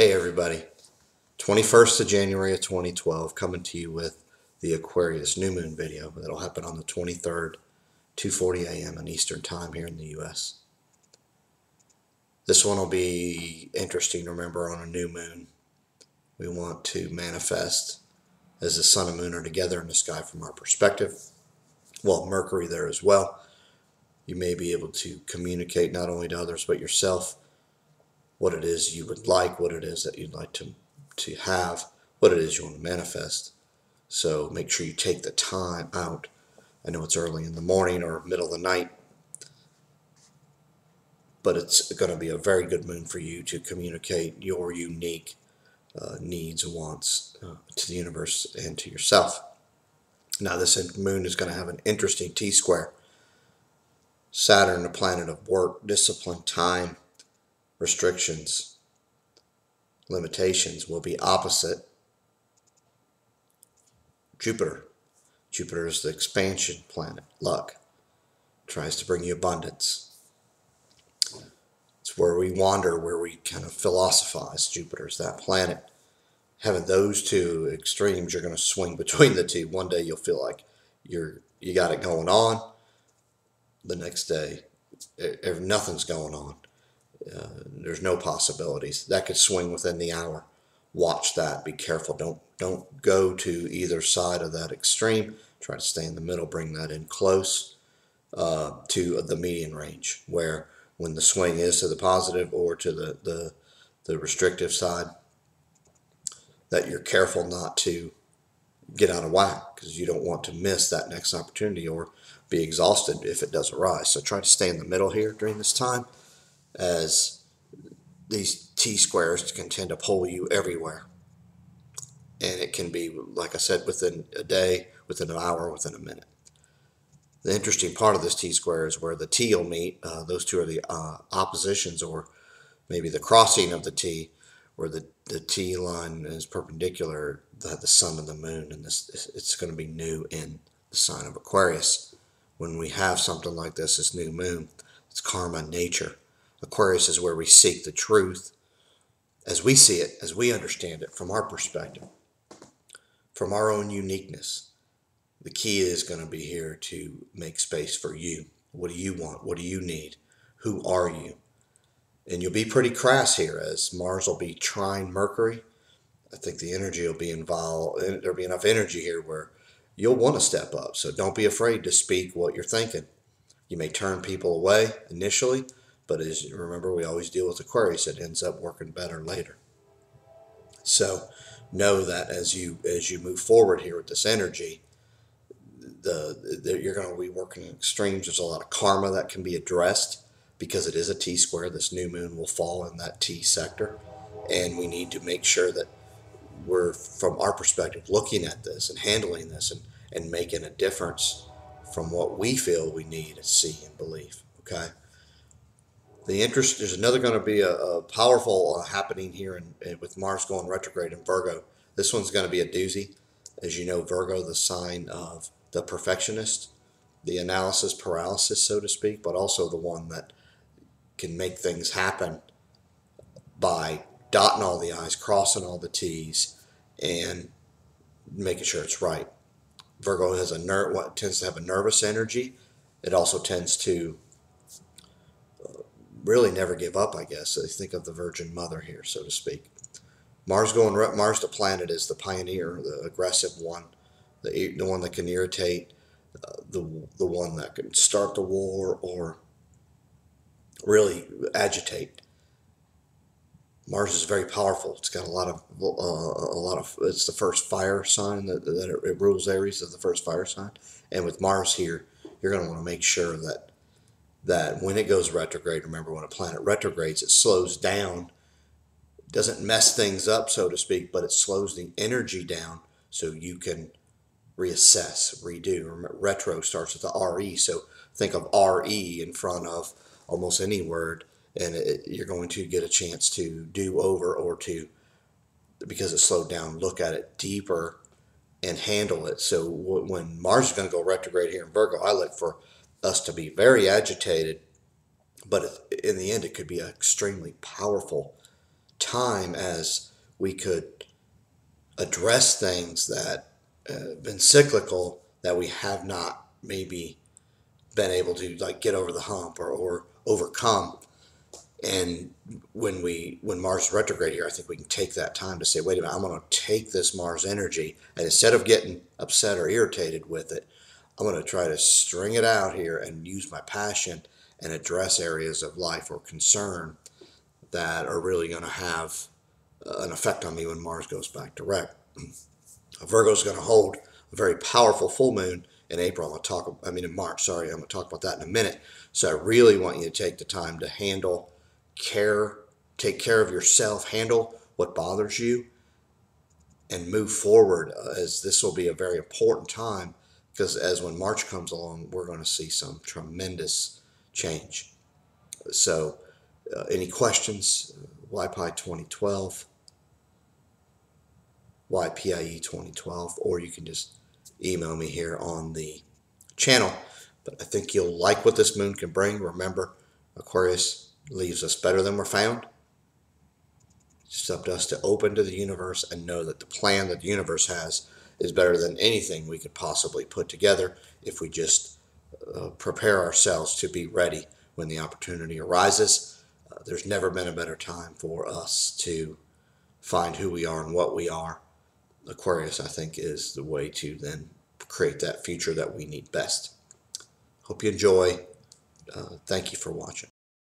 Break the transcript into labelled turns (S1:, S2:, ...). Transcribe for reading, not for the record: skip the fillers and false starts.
S1: Hey everybody, 21st of January of 2012, coming to you with the Aquarius new moon video that'll happen on the 23rd, 2:40 a.m. in Eastern Time here in the US. This one will be interesting to remember on a new moon. We want to manifest as the sun and moon are together in the sky from our perspective. Well, Mercury there as well. You may be able to communicate not only to others but yourself what it is you would like, what it is that you'd like to have, what it is you want to manifest. So make sure you take the time out. I know it's early in the morning or middle of the night, but it's going to be a very good moon for you to communicate your unique needs and wants to the universe and to yourself. Now this moon is going to have an interesting T-square. Saturn, the planet of work, discipline, time, restrictions, limitations, will be opposite Jupiter. Jupiter is the expansion planet, luck. Tries to bring you abundance. It's where we wander, where we kind of philosophize. Jupiter's that planet. Having those two extremes, you're going to swing between the two. One day you'll feel like you got it going on. The next day, nothing's going on. There's no possibilities. That could swing within the hour. Watch that. Be careful. Don't go to either side of that extreme. Try to stay in the middle. Bring that in close to the median range, where when the swing is to the positive or to the restrictive side, that you're careful not to get out of whack, because you don't want to miss that next opportunity or be exhausted if it does arise. So try to stay in the middle here during this time, as these T-squares can tend to pull you everywhere. And it can be, like I said, within a day, within an hour, within a minute. The interesting part of this T-square is where the T will meet. Those two are the oppositions, or maybe the crossing of the T, where the T line is perpendicular to the sun and the moon. And it's going to be new in the sign of Aquarius. When we have something like this new moon, it's karma, nature. Aquarius is where we seek the truth as we see it, as we understand it, from our perspective, from our own uniqueness. The key is going to be here to make space for you. What do you want? What do you need? Who are you? And you'll be pretty crass here, as Mars will be trine Mercury. I think the energy will be involved. There'll be enough energy here where you'll want to step up. So don't be afraid to speak what you're thinking. You may turn people away initially, but as remember, we always deal with Aquarius. It ends up working better later. So know that as you move forward here with this energy, you're going to be working in extremes. There's a lot of karma that can be addressed, because it is a T-square. This new moon will fall in that T sector, and we need to make sure that we're, from our perspective, looking at this and handling this and making a difference from what we feel we need to see and believe. Okay. There's another going to be a powerful happening here with Mars going retrograde in Virgo. This one's going to be a doozy. As you know, Virgo, the sign of the perfectionist, the analysis paralysis, so to speak, but also the one that can make things happen by dotting all the I's, crossing all the T's, and making sure it's right. Virgo has tends to have a nervous energy. It also tends to really never give up, I guess. So think of the Virgin Mother here, so to speak. Mars, the planet, is the pioneer, the aggressive one, the one that can irritate, the one that can start the war or really agitate. Mars is very powerful. It's got a lot of. It's the first fire sign that it rules. Aries is the first fire sign, and with Mars here, you're going to want to make sure that when it goes retrograde, remember, when a planet retrogrades, it slows down. It doesn't mess things up, so to speak, but it slows the energy down so you can reassess, redo. Remember, retro starts with the RE, so think of RE in front of almost any word, and you're going to get a chance to do over, or to, because it slowed down, look at it deeper and handle it. So when Mars is going to go retrograde here in Virgo, I look for us to be very agitated, but in the end it could be an extremely powerful time as we could address things that have been cyclical that we have not maybe been able to like get over the hump or overcome. And when Mars is retrograde here, I think we can take that time to say, wait a minute, I'm going to take this Mars energy, and instead of getting upset or irritated with it, I'm going to try to string it out here and use my passion and address areas of life or concern that are really going to have an effect on me when Mars goes back direct. Virgo is going to hold a very powerful full moon in April. In March, sorry. I'm going to talk about that in a minute. So I really want you to take the time to take care of yourself, handle what bothers you, and move forward, as this will be a very important time, because as when March comes along, we're going to see some tremendous change. So any questions? YPI 2012, YPIE 2012, or you can just email me here on the channel. But I think you'll like what this moon can bring. Remember, Aquarius leaves us better than we're found. It's up to us to open to the universe and know that the plan that the universe has is better than anything we could possibly put together if we just prepare ourselves to be ready when the opportunity arises. There's never been a better time for us to find who we are and what we are. Aquarius, I think, is the way to then create that future that we need best. Hope you enjoy. Thank you for watching.